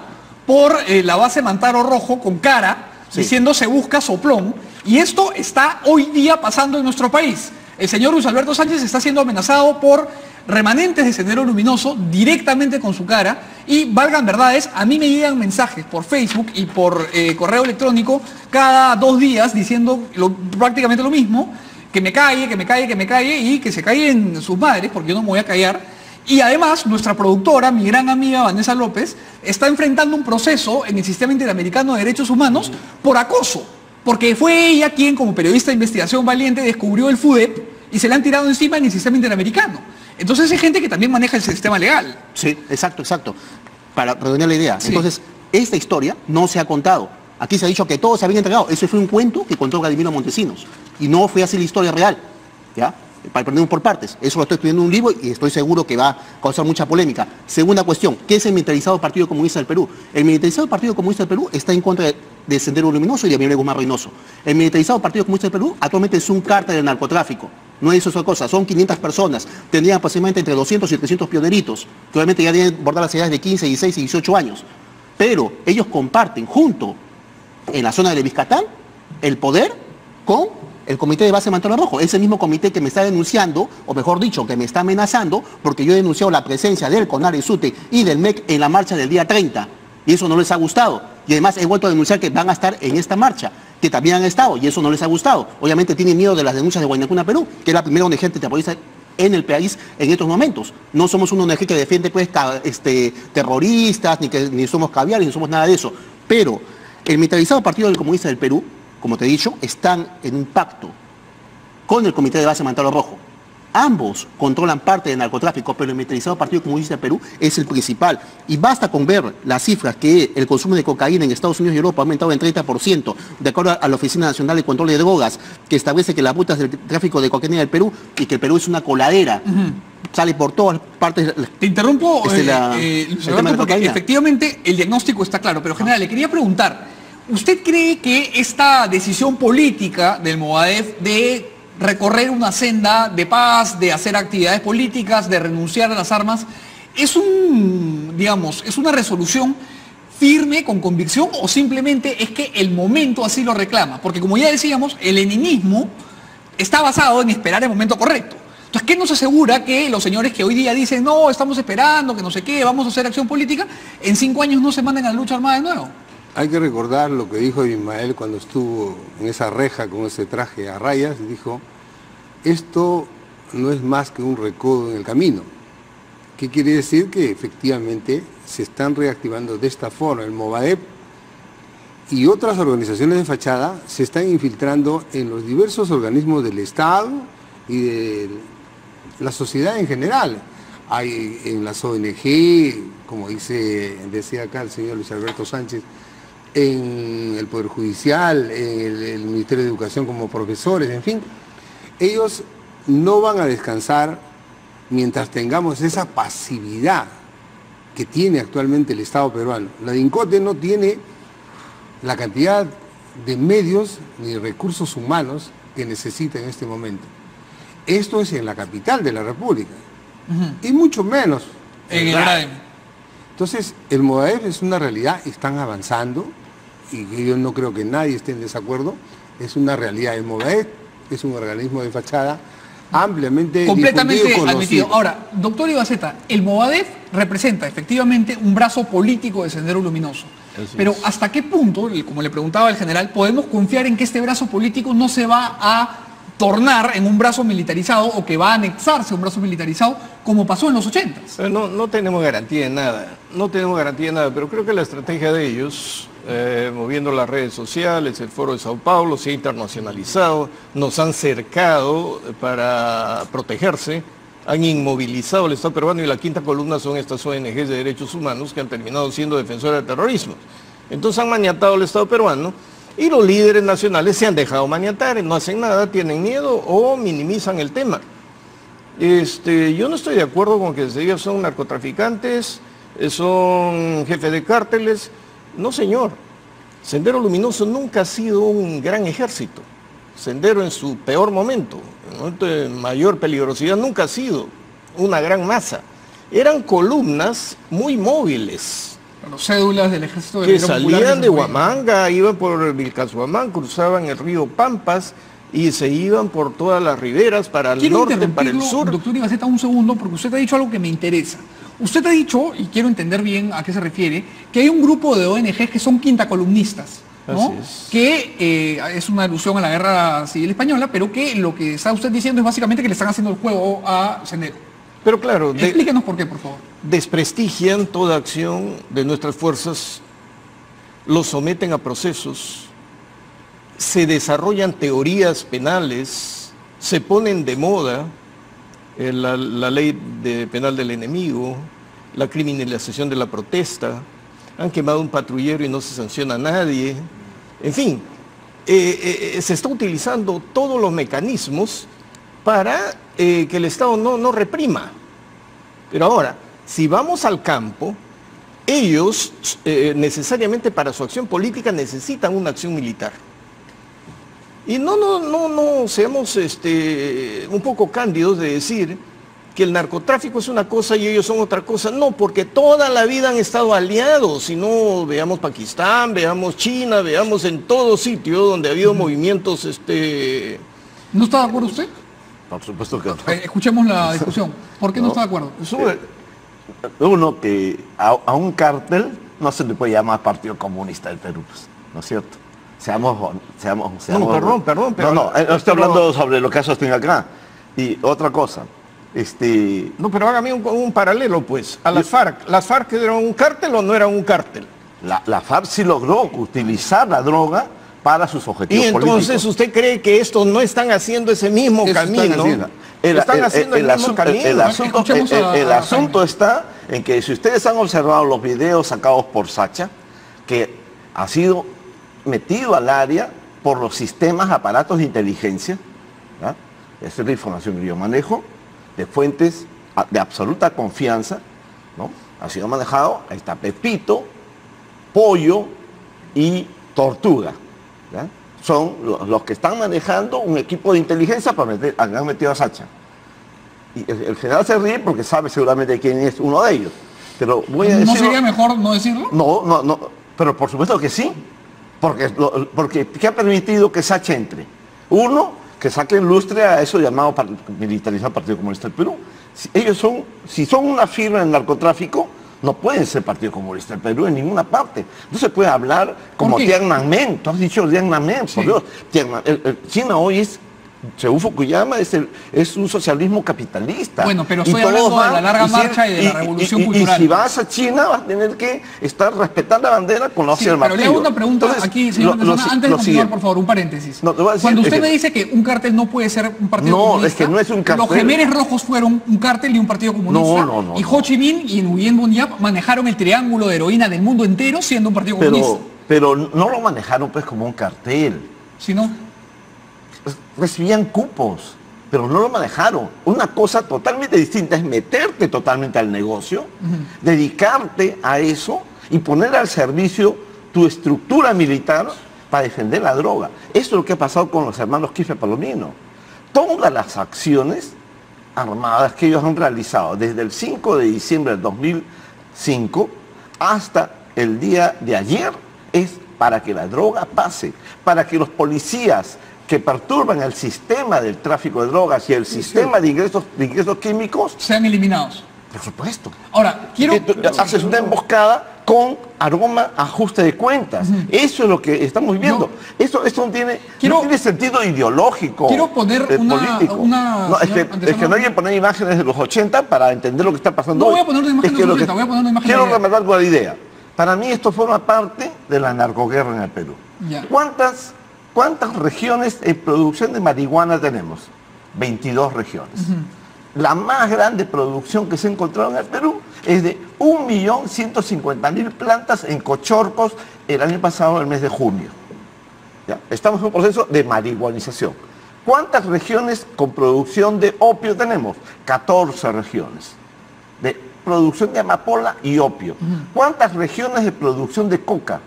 por la base Mantaro Rojo con cara, diciendo se busca soplón. Y esto está hoy día pasando en nuestro país. El señor Luis Alberto Sánchez está siendo amenazado por remanentes de Sendero Luminoso directamente con su cara, y valgan verdades, a mí me llegan mensajes por Facebook y por correo electrónico cada 2 días diciendo prácticamente lo mismo, que me calle y que se callen sus madres, porque yo no me voy a callar. Y además, nuestra productora, mi gran amiga Vanessa López, está enfrentando un proceso en el Sistema Interamericano de Derechos Humanos por acoso, porque fue ella quien, como periodista de investigación valiente, descubrió el FUDEP y se le han tirado encima en el Sistema Interamericano. Entonces hay gente que también maneja el sistema legal. Sí, exacto. Para redondear la idea. Sí. Entonces, esta historia no se ha contado. Aquí se ha dicho que todos se habían entregado. Eso fue un cuento que contó Vladimiro Montesinos. Y no fue así la historia real. ¿Ya? Para aprender por partes. Eso lo estoy estudiando en un libro y estoy seguro que va a causar mucha polémica. Segunda cuestión, ¿qué es el militarizado Partido Comunista del Perú? El militarizado Partido Comunista del Perú está en contra de Sendero Luminoso y de Miguel Guzmán Reynoso. El militarizado Partido Comunista del Perú actualmente es un cártel del narcotráfico. No es otra cosa, son 500 personas. Tendrían aproximadamente entre 200 y 300 pioneritos, que obviamente ya deben bordar las edades de 15, 16 y 18 años. Pero ellos comparten junto, en la zona de Viscatán, el poder con el comité de base Mantaro Rojo. Ese mismo comité que me está denunciando, o mejor dicho, que me está amenazando, porque yo he denunciado la presencia del CONARESUTE y del MEC en la marcha del día 30. Y eso no les ha gustado. Y además he vuelto a denunciar que van a estar en esta marcha, que también han estado, y eso no les ha gustado. Obviamente tienen miedo de las denuncias de Guaynacuna Perú, que es la primera ONG terrorista en el país en estos momentos. No somos una ONG que defiende pues, terroristas, ni somos caviares, ni somos nada de eso. Pero el militarizado Partido del Comunista del Perú, como te he dicho, están en un pacto con el comité de base Mantaro Rojo. Ambos controlan parte del narcotráfico, pero el militarizado Partido Comunista del Perú es el principal. Y basta con ver las cifras que el consumo de cocaína en Estados Unidos y Europa ha aumentado en 30%, de acuerdo a la Oficina Nacional de Control de Drogas, que establece que las rutas del tráfico de cocaína del Perú, y que el Perú es una coladera, sale por todas partes. Te interrumpo, porque efectivamente el diagnóstico está claro, pero general, le quería preguntar, ¿usted cree que esta decisión política del Movadef de recorrer una senda de paz, de hacer actividades políticas, de renunciar a las armas, es una resolución firme, con convicción, o simplemente es que el momento así lo reclama? Porque como ya decíamos, el leninismo está basado en esperar el momento correcto. Entonces, ¿qué nos asegura que los señores que hoy día dicen, no, estamos esperando, que no sé qué, vamos a hacer acción política, en 5 años no se manden a la lucha armada de nuevo? Hay que recordar lo que dijo Ismael cuando estuvo en esa reja con ese traje a rayas. Dijo, esto no es más que un recodo en el camino. ¿Qué quiere decir? Que efectivamente se están reactivando de esta forma. El Movadef y otras organizaciones de fachada se están infiltrando en los diversos organismos del Estado y de la sociedad en general. Hay en las ONG, como decía acá el señor Luis Alberto Sánchez, en el Poder Judicial, en el Ministerio de Educación como profesores, en fin. Ellos no van a descansar mientras tengamos esa pasividad que tiene actualmente el Estado peruano. La DINCOTE no tiene la cantidad de medios ni recursos humanos que necesita en este momento. Esto es en la capital de la República, y mucho menos en el Braden. Entonces, el Movadef es una realidad, están avanzando, y yo no creo que nadie esté en desacuerdo, es una realidad. El Movadef es un organismo de fachada ampliamente completamente difundido, admitido. Ahora, doctor Ibaceta, el Movadef representa efectivamente un brazo político de Sendero Luminoso. Pero ¿hasta qué punto, como le preguntaba el general, podemos confiar en que este brazo político no se va a tornar en un brazo militarizado o que va a anexarse a un brazo militarizado como pasó en los 80s? No tenemos garantía de nada, no tenemos garantía de nada, pero creo que la estrategia de ellos, moviendo las redes sociales, el Foro de Sao Paulo se ha internacionalizado, nos han cercado para protegerse, han inmovilizado al Estado peruano, y la quinta columna son estas ONGs de derechos humanos que han terminado siendo defensoras del terrorismo. Entonces han maniatado al Estado peruano y los líderes nacionales se han dejado maniatar, no hacen nada, tienen miedo o minimizan el tema. Yo no estoy de acuerdo con que se diga son narcotraficantes, son jefes de cárteles. No, señor. Sendero Luminoso nunca ha sido un gran ejército. Sendero en su peor momento, en el momento de mayor peligrosidad, nunca ha sido una gran masa. Eran columnas muy móviles. Los cédulas del ejército de que salían de Huamanga, iban por Vilcashuamán, cruzaban el río Pampas y se iban por todas las riberas para el norte, para el sur. Doctor Ibaceta, un segundo, porque usted ha dicho algo que me interesa. Usted ha dicho, y quiero entender bien a qué se refiere, que hay un grupo de ONGs que son quintacolumnistas, ¿no? Así es. Que es una alusión a la Guerra Civil Española, pero que lo que está usted diciendo es básicamente que le están haciendo el juego a Sendero. Pero claro, explíquenos por qué, por favor. Desprestigian toda acción de nuestras fuerzas, los someten a procesos, se desarrollan teorías penales, se ponen de moda la ley penal del enemigo, la criminalización de la protesta, han quemado un patrullero y no se sanciona a nadie. En fin, se está utilizando todos los mecanismos para que el Estado no reprima. Pero ahora, si vamos al campo, ellos necesariamente para su acción política necesitan una acción militar. Y no seamos un poco cándidos de decir que el narcotráfico es una cosa y ellos son otra cosa. No, porque toda la vida han estado aliados. Si no, veamos Pakistán, veamos China, veamos en todo sitio donde ha habido movimientos. ¿No está de acuerdo usted? Por supuesto que no. Escuchemos la discusión. ¿Por qué no está de acuerdo? Uno, que a un cártel no se le puede llamar Partido Comunista del Perú, pues, ¿no es cierto? Seamos No, perdón. No, estoy hablando sobre lo que sostiene acá. Y otra cosa, No, pero hágame un paralelo, pues, a las FARC. ¿Las FARC eran un cártel o no eran un cártel? La FARC sí logró utilizar la droga para sus objetivos políticos. Y entonces, ¿usted cree que estos no están haciendo ese mismo camino? Están haciendo el mismo camino. El asunto está en que si ustedes han observado los videos sacados por Sacha, que ha sido metido al área por los sistemas, aparatos de inteligencia, ¿ya? Esa es la información que yo manejo, de fuentes de absoluta confianza, ¿no? Ha sido manejado, ahí está Pepito, Pollo y Tortuga, ¿ya? Son los que están manejando un equipo de inteligencia para han metido a Sacha. Y el general se ríe porque sabe seguramente quién es uno de ellos. Pero voy a decirlo. ¿No sería mejor no decirlo? No, pero por supuesto que sí. Porque ¿qué ha permitido que Sacha entre? Uno, que saquen lustre a eso llamado militarizar Partido Comunista del Perú. Si son una firma en narcotráfico, No pueden ser Partido Comunista el Perú en ninguna parte. No se puede hablar como qué? Tiananmen. Tú has dicho Tiananmen, Sí. por Dios. China hoy es, según Fukuyama, es un socialismo capitalista. Bueno, pero Y estoy todos hablando de la van, larga si- marcha y de la revolución y cultural. si vas a China vas a tener que respetar la bandera con la Sí, hoja del pero martillo. le hago una pregunta Entonces, aquí, señor Antezana, antes de lo continuar, siguiente. por favor, un paréntesis. No, te voy a decir, Cuando es usted que- me dice que un cártel no puede ser un partido No, comunista, es que no es un los cártel. Gemeres Rojos fueron un cártel y un partido comunista, No, y Ho Chi Minh y Nguyen Bun Yap manejaron el triángulo de heroína del mundo entero siendo un partido comunista. Pero no lo manejaron pues como un cartel. ¿Sí, no? Recibían cupos, pero no lo manejaron. Una cosa totalmente distinta es meterte totalmente al negocio, dedicarte a eso y poner al servicio tu estructura militar para defender la droga. Eso es lo que ha pasado con los hermanos Quispe Palomino. Todas las acciones armadas que ellos han realizado desde el 5 de diciembre del 2005 hasta el día de ayer es para que la droga pase, para que los policías que perturban el sistema del tráfico de drogas y el sistema de ingresos químicos, Sean eliminados. por supuesto. Ahora, quiero... Haces una emboscada con aroma a ajuste de cuentas. Eso es lo que estamos viendo. Eso no tiene sentido ideológico. Quiero poner político. una Es que no hay que poner imágenes de los 80 para entender lo que está pasando No hoy. voy a poner una imagen de los 80, voy a poner una imagen de Quiero ayer. rematar con la idea. Para mí esto forma parte de la narcoguerra en el Perú. Ya. ¿Cuántas regiones en producción de marihuana tenemos? 22 regiones. La más grande producción que se ha encontrado en el Perú es de 1.150.000 plantas en Cochorcos el año pasado, el mes de junio. ¿Ya? Estamos en un proceso de marihuanización. ¿Cuántas regiones con producción de opio tenemos? 14 regiones de producción de amapola y opio. ¿Cuántas regiones de producción de coca?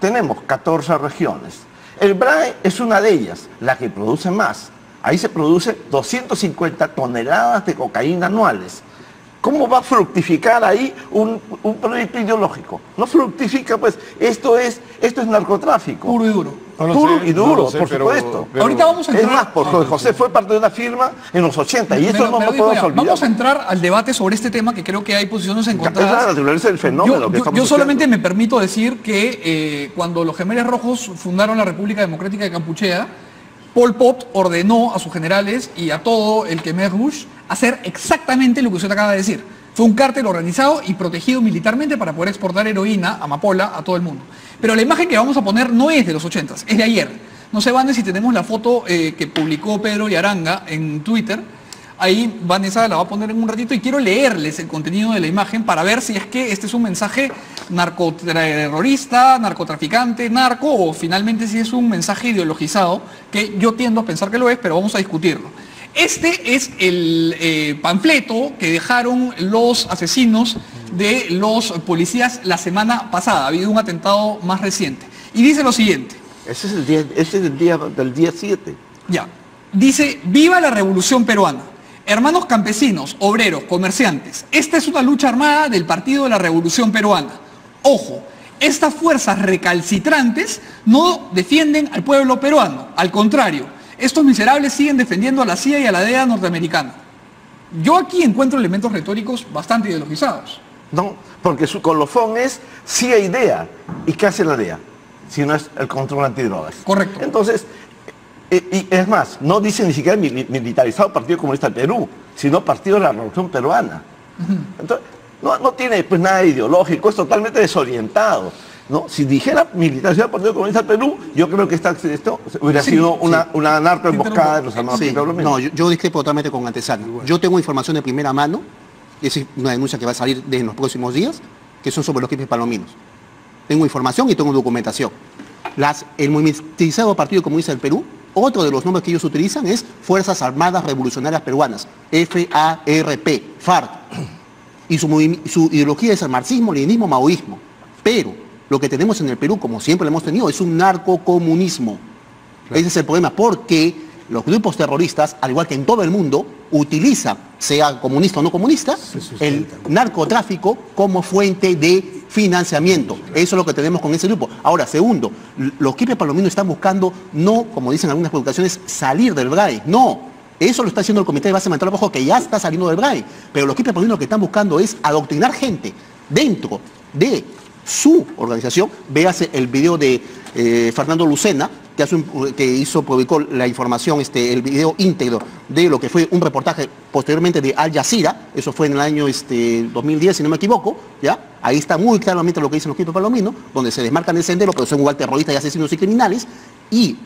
Tenemos 14 regiones. El BRAE es una de ellas, la que produce más. Ahí se produce 250 toneladas de cocaína anuales. ¿Cómo va a fructificar ahí un proyecto ideológico? No fructifica, pues, esto es narcotráfico. Puro y duro. No lo Puro sé, y duro, no lo sé, por pero- supuesto. Ahorita vamos a Es entrar... más, porque José fue parte de una firma en los 80 y eso Pero no dijo lo podemos ya, olvidar. vamos a entrar al debate sobre este tema que creo que hay posiciones Es encontradas. la naturaleza del fenómeno que estamos yo solamente estudiando. me permito decir que cuando los Gemeres Rojos fundaron la República Democrática de Campuchea, Pol Pot ordenó a sus generales y a todo el Khmer Rouge hacer exactamente lo que usted acaba de decir. Fue un cártel organizado y protegido militarmente para poder exportar heroína, amapola, a todo el mundo. Pero la imagen que vamos a poner no es de los 80, es de ayer. No sé, Vanessa, si tenemos la foto que publicó Pedro Yaranga en Twitter. Ahí Vanessa la va a poner en un ratito y quiero leerles el contenido de la imagen para ver si es que este es un mensaje narcoterrorista, narcotraficante, narco, o finalmente si es un mensaje ideologizado, que yo tiendo a pensar que lo es, pero vamos a discutirlo. Este es el panfleto que dejaron los asesinos de los policías la semana pasada. Ha habido un atentado más reciente. Y dice lo siguiente. Ese es el día del día 7. Ya. Dice, viva la revolución peruana. Hermanos campesinos, obreros, comerciantes, esta es una lucha armada del Partido de la Revolución Peruana. Ojo, estas fuerzas recalcitrantes no defienden al pueblo peruano, al contrario, estos miserables siguen defendiendo a la CIA y a la DEA norteamericana. Yo aquí encuentro elementos retóricos bastante ideologizados. No, porque su colofón es sí hay DEA. ¿Y qué hace la DEA? Si no es el control antidrogas. Correcto. Entonces, y es más, no dice ni siquiera militarizado Partido Comunista del Perú, sino Partido de la Revolución Peruana. Entonces, no tiene pues nada ideológico, es totalmente desorientado. ¿No? Si dijera militarizado Partido Comunista del Perú, yo creo que esto hubiera Sí, sido sí. una narcoemboscada de los hermanos Sí, Quispe Palomino. no, yo discrepo totalmente con Antezana. Yo tengo información de primera mano, esa es una denuncia que va a salir en los próximos días, que son sobre los Quispe Palominos. Tengo información y tengo documentación. El militarizado Partido Comunista del Perú, otro de los nombres que ellos utilizan es Fuerzas Armadas Revolucionarias Peruanas, FARP. Y su ideología es el marxismo, leninismo, maoísmo. Pero lo que tenemos en el Perú, como siempre lo hemos tenido, es un narcocomunismo. Ese es el problema, porque los grupos terroristas, al igual que en todo el mundo, utilizan, sea comunista o no comunista, el narcotráfico como fuente de financiamiento. Eso es lo que tenemos con ese grupo. Ahora, segundo, los Quispe Palominos están buscando, no, como dicen algunas publicaciones, salir del BRAE. No, eso lo está haciendo el Comité de Base Mental Bajo, que ya está saliendo del BRAE. Pero los Quispe Palominos lo que están buscando es adoctrinar gente dentro de su organización. Véase el video de Fernando Lucena, publicó la información, el video íntegro de lo que fue un reportaje posteriormente de Al Jazeera. Eso fue en el año 2010, si no me equivoco, ¿ya? Ahí está muy claramente lo que dicen los Quispe Palomino, donde se desmarcan el sendero, pero son igual terroristas y asesinos y criminales. Y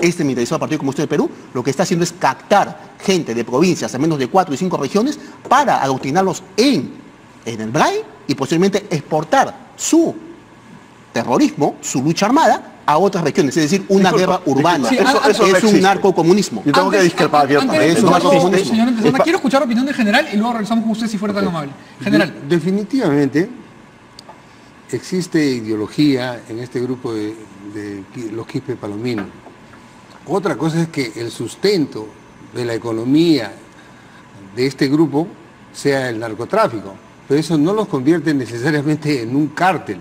este militarizado Partido Comunista de Perú lo que está haciendo es captar gente de provincias, al menos de 4 y 5 regiones, para adoctrinarlos en el BRAE y posteriormente exportar su terrorismo, su lucha armada, a otras regiones, es decir, una guerra urbana. Sí, eso es un narcocomunismo. Yo tengo que discrepar abiertamente. Es un narcocomunismo. Señor Antezana, quiero escuchar la opinión de general y luego regresamos con usted si fuera tan amable. General. Definitivamente existe ideología en este grupo de los Quispe Palomino. Otra cosa es que el sustento de la economía de este grupo sea el narcotráfico, pero eso no los convierte necesariamente en un cártel.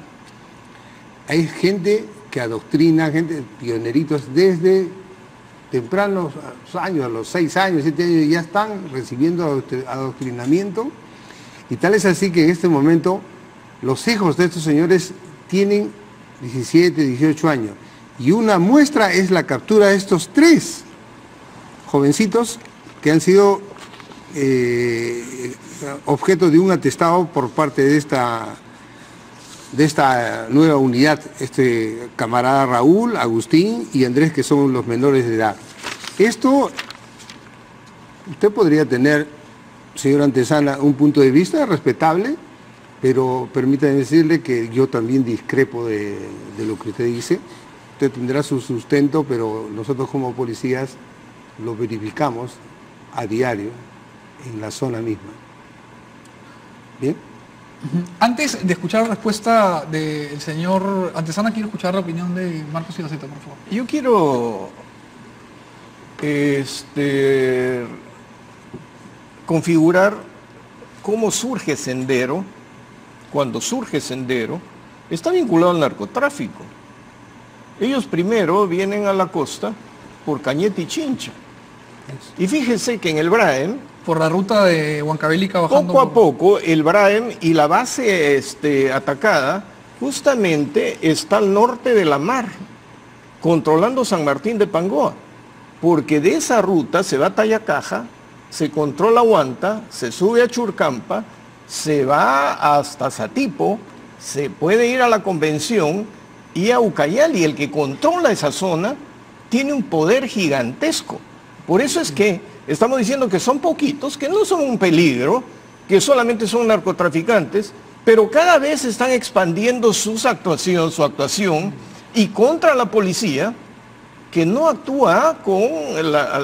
Hay gente que adoctrina, gente, pioneritos desde tempranos años, a los 6 años, 7 años, ya están recibiendo adoctrinamiento, y tal es así que en este momento los hijos de estos señores tienen 17, 18 años, y una muestra es la captura de estos 3 jovencitos que han sido objeto de un atestado por parte de esta nueva unidad, camarada Raúl, Agustín y Andrés, que son los menores de edad. Esto, usted podría tener, señor Antezana, un punto de vista respetable, pero permítame decirle que yo también discrepo de lo que usted dice. Usted tendrá su sustento, pero nosotros como policías lo verificamos a diario en la zona misma. ¿Bien? Antes de escuchar la respuesta del señor Antezana, quiero escuchar la opinión de Marcos Iraceta, por favor. Yo quiero configurar cómo surge Sendero. Cuando surge Sendero, está vinculado al narcotráfico. Ellos primero vienen a la costa por Cañete y Chincha. Y fíjense que en el Braem, Por la ruta de Huancavelica bajando. poco a poco, el Braem y la base atacada justamente está al norte de la mar, controlando San Martín de Pangoa, porque de esa ruta se va a Tayacaja, se controla Huanta, se sube a Churcampa, se va hasta Satipo, se puede ir a la Convención y a Ucayali. El que controla esa zona tiene un poder gigantesco. Por eso es que estamos diciendo que son poquitos, que no son un peligro, que solamente son narcotraficantes, pero cada vez están expandiendo su actuación y contra la policía, que no actúa con la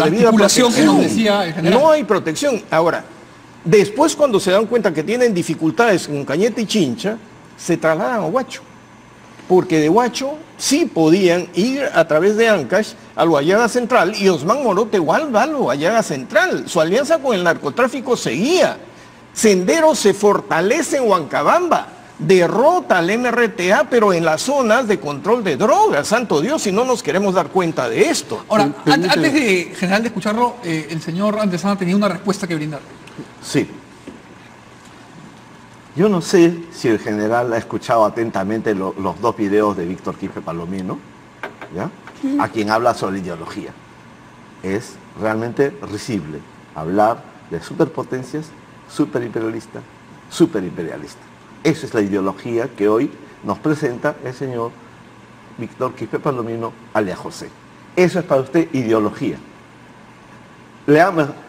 debida articulación protección. que nos decía el general. No hay protección. Ahora, después cuando se dan cuenta que tienen dificultades con Cañete y Chincha, se trasladan a Huacho. Porque de Huacho sí podían ir a través de Ancash al Guayaga Central, y Osman Morote igual va al Guayaga Central. Su alianza con el narcotráfico seguía. Sendero se fortalece en Huancabamba, derrota al MRTA, pero en las zonas de control de drogas. Santo Dios, si no nos queremos dar cuenta de esto. Ahora, antes de, general, de escucharlo, el señor Antezana tenía una respuesta que brindar. Sí. Yo no sé si el general ha escuchado atentamente los 2 videos de Víctor Quispe Palomino, ¿ya? A quien habla sobre ideología. Es realmente risible hablar de superpotencias, superimperialista. Esa es la ideología que hoy nos presenta el señor Víctor Quispe Palomino, alias José. Eso es para usted ideología.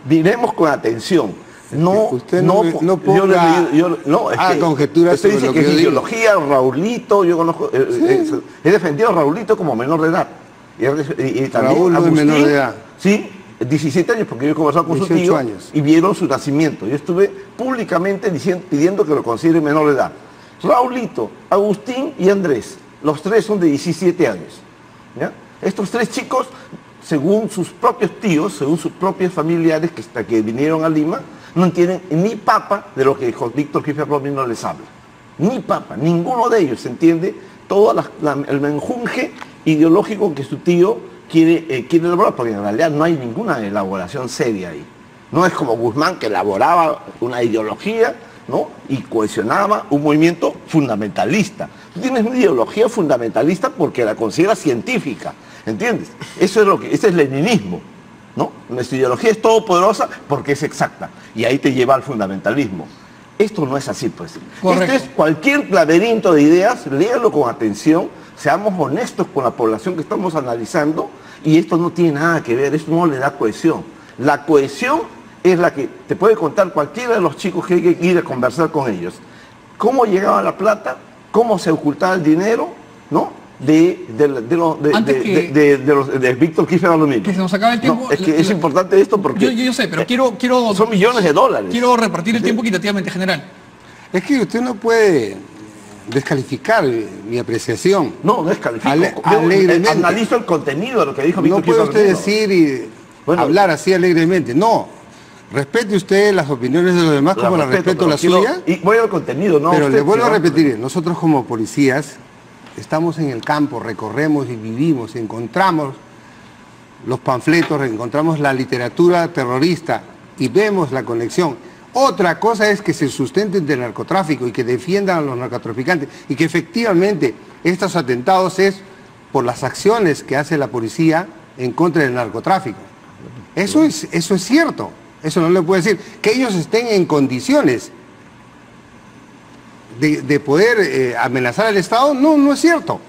Diremos con atención. No, usted no ponga conjeturas usted dice sobre lo que que es yo digo. ideología, Raulito, yo conozco, he defendido a Raulito como menor de edad. Y también Raúl no es Agustín, menor de edad. Sí, 17 años, porque yo he conversado con su 18 tío años. y vieron su nacimiento. Yo estuve públicamente pidiendo que lo considere menor de edad. Raulito, Agustín y Andrés, los 3 son de 17 años. ¿Ya? Estos 3 chicos, según sus propios tíos, según sus propios familiares que vinieron a Lima, no entienden ni papa de lo que Víctor Quispe Palomino les habla. Ni papa, ninguno de ellos entiende todo el menjunje ideológico que su tío quiere elaborar, porque en realidad no hay ninguna elaboración seria ahí. No es como Guzmán, que elaboraba una ideología ¿no? Y cohesionaba un movimiento fundamentalista. Tú tienes una ideología fundamentalista porque la consideras científica, ¿entiendes? Eso es ese es leninismo, ¿no? Nuestra ideología es todopoderosa porque es exacta, y ahí te lleva al fundamentalismo. Esto no es así, pues. Correcto. Esto es cualquier laberinto de ideas, léalo con atención, seamos honestos con la población que estamos analizando, y esto no tiene nada que ver, esto no le da cohesión. La cohesión es la que te puede contar cualquiera de los chicos que hay que ir a conversar con ellos. Cómo llegaba la plata, cómo se ocultaba el dinero, ¿no? De Víctor Kirchner a lo mismo. Que se nos acaba el tiempo. No, es que es importante esto porque... Yo sé, pero quiero... Son millones de dólares. Quiero repartir el tiempo equitativamente, general. Es que usted no puede descalificar mi apreciación. No, descalifico. Alegremente. Analizo el contenido de lo que dijo Víctor No puede Kirchner. usted decir y hablar así alegremente. No. Respete usted las opiniones de los demás como la respeto la suya. Y voy al contenido, ¿no? Pero usted, le vuelvo a ¿no? repetir, nosotros como policías estamos en el campo, recorremos y vivimos, encontramos los panfletos, encontramos la literatura terrorista y vemos la conexión. Otra cosa es que se sustenten del narcotráfico y que defiendan a los narcotraficantes y que efectivamente estos atentados es por las acciones que hace la policía en contra del narcotráfico. Eso es cierto. Eso no le puedo decir. Que ellos estén en condiciones de poder amenazar al Estado, no es cierto.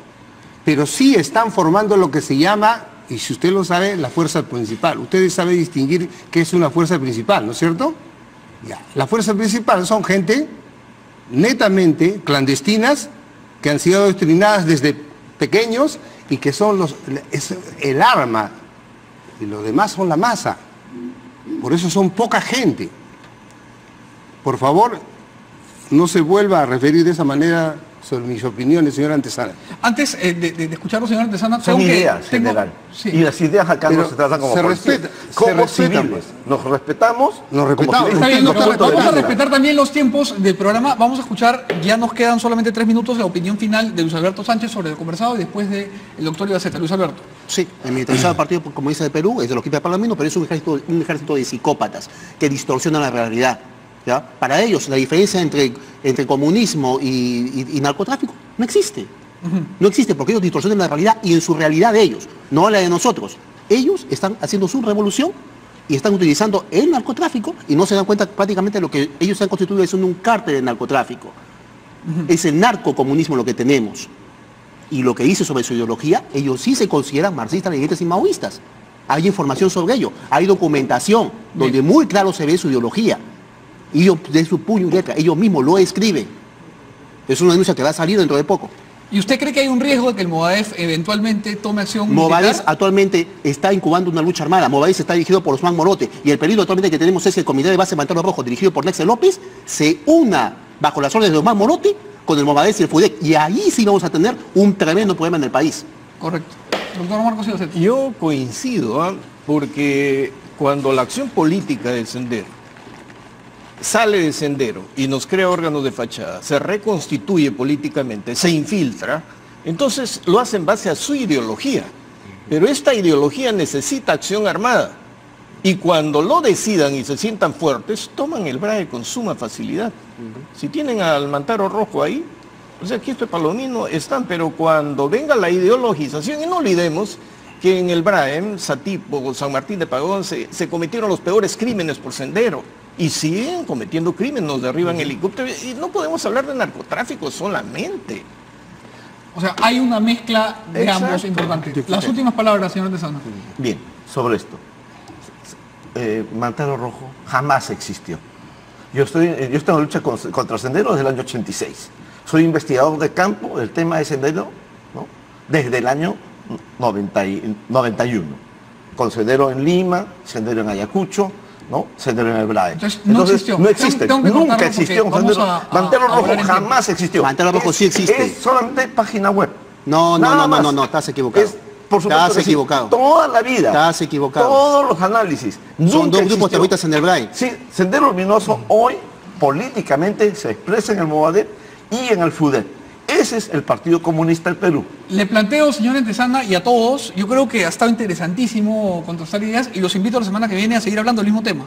Pero sí están formando lo que se llama, y si usted lo sabe, la fuerza principal. Ustedes saben distinguir qué es una fuerza principal, ¿no es cierto? Ya. La fuerza principal son gente netamente clandestinas que han sido adoctrinadas desde pequeños y que son es el arma y los demás son la masa. Por eso son poca gente. Por favor, no se vuelva a referir de esa manera sobre mis opiniones, señor Antesana. Antes de escucharlo, señor Antesana, son ideas, general. Sí. Y las ideas acá no se tratan como respeta, como civiles. Nos respetamos. Nos respetamos. Está bien, vamos a respetar también los tiempos del programa. Vamos a escuchar, ya nos quedan solamente 3 minutos, la opinión final de Luis Alberto Sánchez sobre lo conversado y después del doctor Ibaceta. Luis Alberto. Sí, el militarizado Partido Comunista de Perú es de los que Palomino, pero es un ejército de psicópatas que distorsionan la realidad. ¿Ya? Para ellos la diferencia entre comunismo y narcotráfico no existe. No existe porque ellos distorsionan la realidad y en su realidad de ellos, no la de nosotros. Ellos están haciendo su revolución y están utilizando el narcotráfico y no se dan cuenta prácticamente de lo que ellos se han constituido es un cártel de narcotráfico. Es el narcocomunismo lo que tenemos. Y lo que dice sobre su ideología, ellos sí se consideran marxistas, leninistas y maoístas. Hay información sobre ello, hay documentación donde muy claro se ve su ideología. Y ellos, de su puño y letra, ellos mismos lo escriben. Es una denuncia que va a salir dentro de poco. ¿Y usted cree que hay un riesgo de que el Movadef eventualmente tome acción Movadef militar? actualmente está incubando una lucha armada. Movadef está dirigido por Osman Morote. Y el peligro actualmente que tenemos es que el Comité de Base Pantano Rojo, dirigido por Nexel López, se una bajo las órdenes de Osman Morote con el Movadef y el FUDEC. Y ahí sí vamos a tener un tremendo problema en el país. Correcto. Doctor Marcos Ibaceta. Yo coincido, porque cuando la acción política del Sendero sale de Sendero y nos crea órganos de fachada, se reconstituye políticamente, se infiltra, entonces lo hace en base a su ideología. Pero esta ideología necesita acción armada. Y cuando lo decidan y se sientan fuertes, toman el BRAE con suma facilidad. Si tienen al Mantaro Rojo ahí, pues aquí esto es Palomino, están, pero cuando venga la ideologización, y no olvidemos que en el BRAE, Satipo, San Martín de Pagón, se cometieron los peores crímenes por Sendero. Y siguen cometiendo crímenes, nos derriban helicópteros, y no podemos hablar de narcotráfico solamente. O sea, hay una mezcla de Exacto. ambos importantes. Las últimas palabras, señor Antesana. Bien, sobre esto. Mantaro Rojo jamás existió. Yo estoy en la lucha contra Sendero desde el año 86. Soy investigador de campo del tema de Sendero, ¿no? Desde el año 91. Con Sendero en Lima, Sendero en Ayacucho, ¿no? Sendero en el BRAE. Entonces, no existió. No existe. Tengo que Nunca cortarlo existió un porque Sendero. vamos a Mantaro Rojo hablar en jamás existió. Mantaro Rojo sí existe. Es solamente página web. No, estás equivocado. Por supuesto Estás que sí. equivocado. Toda la vida. Estás equivocado. Todos los análisis. Son Nunca dos grupos existió. terroristas en el BRAE. Sí, Sendero Luminoso hoy políticamente se expresa en el Movadef y en el FUDEC. Ese es el Partido Comunista del Perú. Le planteo, señor Antesana, y a todos, yo creo que ha estado interesantísimo contrastar ideas y los invito a la semana que viene a seguir hablando del mismo tema.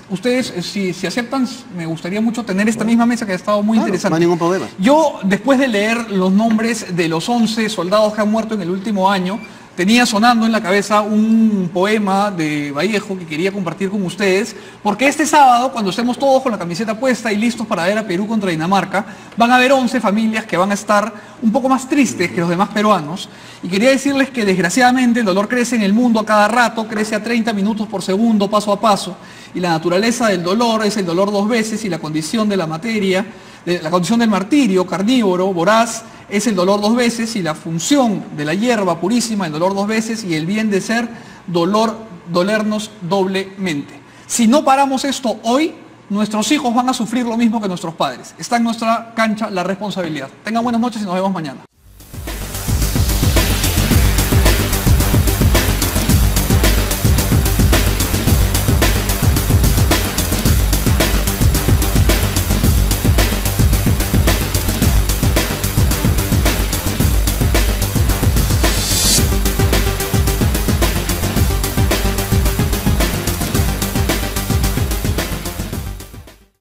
Ustedes, si aceptan, me gustaría mucho tener esta misma mesa que ha estado muy interesante. No hay ningún problema. Yo, después de leer los nombres de los 11 soldados que han muerto en el último año, tenía sonando en la cabeza un poema de Vallejo que quería compartir con ustedes, porque este sábado, cuando estemos todos con la camiseta puesta y listos para ver a Perú contra Dinamarca, van a haber 11 familias que van a estar un poco más tristes que los demás peruanos. Y quería decirles que desgraciadamente el dolor crece en el mundo a cada rato, crece a 30 minutos por segundo, paso a paso, y la naturaleza del dolor es el dolor dos veces, y la condición de la materia, la condición del martirio, carnívoro, voraz, es el dolor dos veces, y la función de la hierba purísima, el dolor dos veces, y el bien de ser, dolernos doblemente. Si no paramos esto hoy, nuestros hijos van a sufrir lo mismo que nuestros padres. Está en nuestra cancha la responsabilidad. Tengan buenas noches y nos vemos mañana.